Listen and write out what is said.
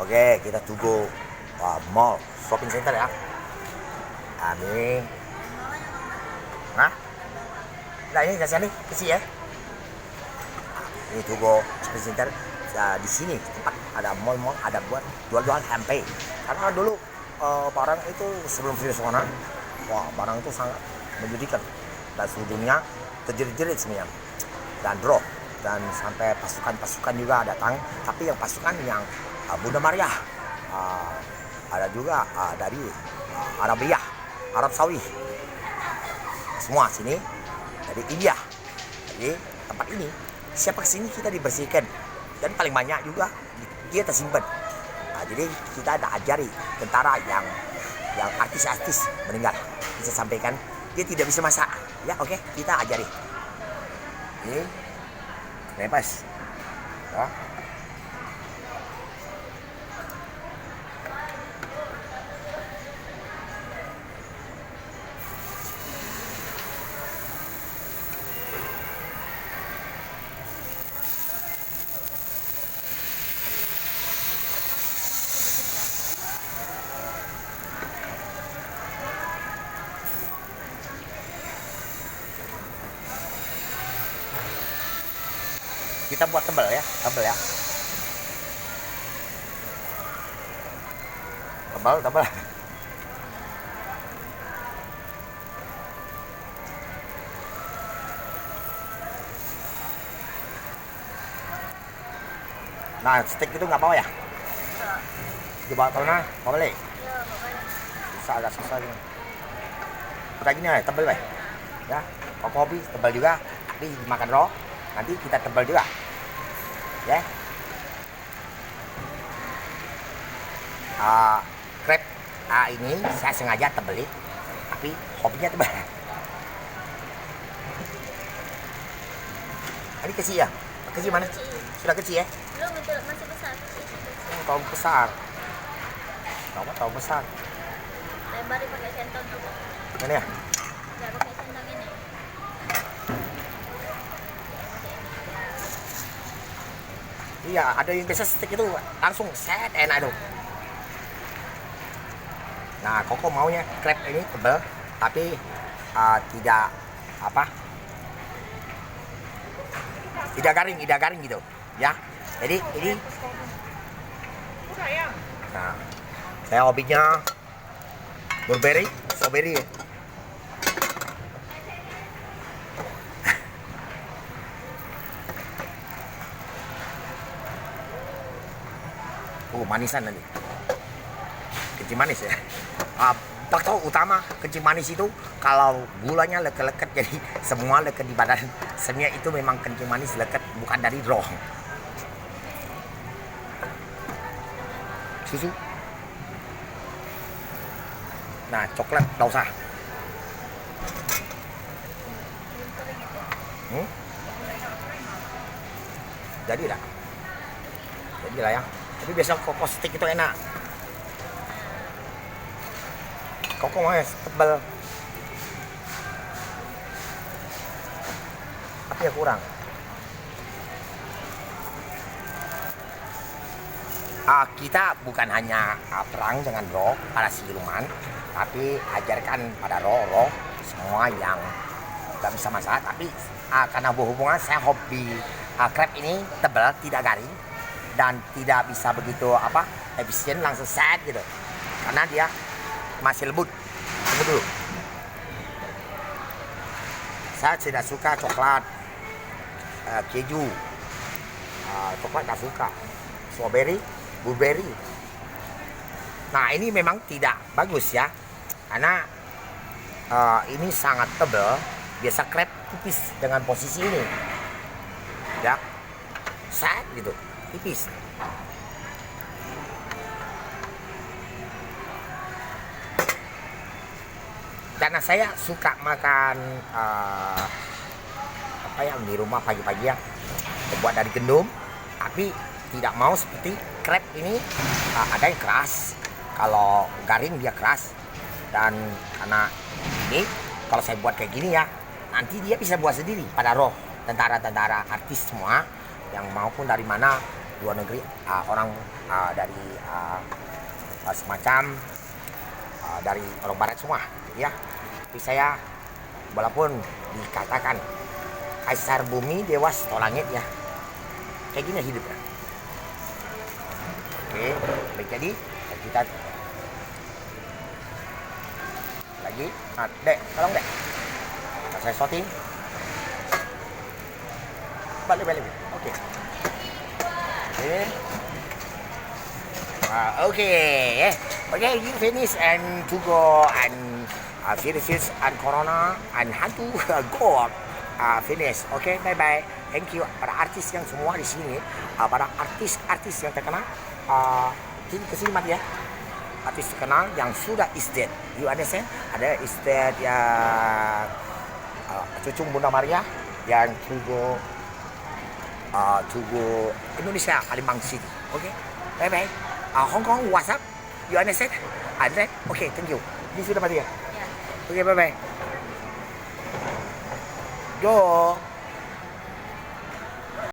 Oke, kita tunggu mall shopping center ya. Ini, nah, ini ke sini, ke sini ya. Ini tunggu shopping center. Di sini tempat ada mall-mall, ada buat jual-jual HP. Karena dulu barang itu sebelum virus corona, wah barang itu sangat menjadikan dan seluruh dunia terjerit-jerit semuanya dan drop dan sampai pasukan-pasukan juga datang. Tapi yang pasukan yang Bunda Maria, ada juga dari Arabia, Arab Saudi, semua sini dari India. Jadi tempat ini siapa kesini kita dibersihkan dan paling banyak juga dia tersimpan. Jadi kita ada ajari tentara yang artis-artis meninggal, bisa sampaikan dia tidak bisa masak ya. Oke, kita ajari ini bebas ya. Kita buat tebal ya, tebal. Nah, stick itu nggak bawa ya? Dibawa tahu nah, bawa balik. Susah, agak susah ini. Kayak gini ya, tebal ya. Kok hobi tebal juga, tapi makan raw. Nanti kita tebal juga ya. Crepe ini saya sengaja tebeli, tapi hobinya tebal. Ini kecil ya? Kecil mana? Sudah kecil ya? Belum, itu masih besar. Tahu besar. Tahu besar. Lebar dipakai sentong juga. Ini ya? Nggak pakai sentong ini. Iya, ada yang bisa stick itu langsung set enak tuh. Nah, Koko maunya crepe ini tebal, tapi tidak garing gitu, ya. Jadi ini, nah, saya hobinya strawberry. Ya. Manisan nanti. Kencing manis ya. Faktor utama kencing manis itu kalau gulanya leket-leket, jadi semua leket di badan. Sebenarnya itu memang kencing manis leket, bukan dari roh. Susu. Nah, coklat nggak usah. Jadi lah ya. Tapi biasa Koko stick itu enak. Koko mau tebal, tapi ya kurang. Kita bukan hanya perang dengan roh para siluman, tapi ajarkan pada roh semua yang nggak bisa masak. Tapi karena berhubungan saya hobi crepe ini tebal, tidak garing dan tidak bisa begitu efisien langsung set gitu, karena dia masih lembut. Tunggu dulu, saya tidak suka coklat keju, coklat nggak suka, strawberry, blueberry. Nah, ini memang tidak bagus ya, karena ini sangat tebal. Biasa crepe tipis dengan posisi ini ya, set gitu, tipis. Karena saya suka makan yang di rumah pagi-pagi ya, terbuat dari gandum, tapi tidak mau seperti crepe ini ada yang keras. Kalau garing dia keras, dan karena ini kalau saya buat kayak gini ya, nanti dia bisa buat sendiri pada roh tentara-tentara artis semua yang maupun dari mana luar negeri, orang dari semacam dari orang barat semua, ya. Tapi saya walaupun dikatakan kaisar bumi, dewa seto langit, ya, kayak gini hidupnya. Oke, baik, jadi kita lagi, dek, tolong dek, saya sorting, balik, oke. Okay, you finish and to go and finish and corona and hantu go finish. Okay, bye. Thank you para artis yang semua di sini, para artis yang terkenal. Sini kesini mati ya. Artis terkenal yang sudah is dead. You understand? Ada is dead yang Cucung Bunda Maria yang to go Indonesia, Palembang City. Okay, bye. Hong Kong, what's up? You understand? Understand? Okay, thank you. Ini sudah mati ya? Ya. Okay, bye. Go.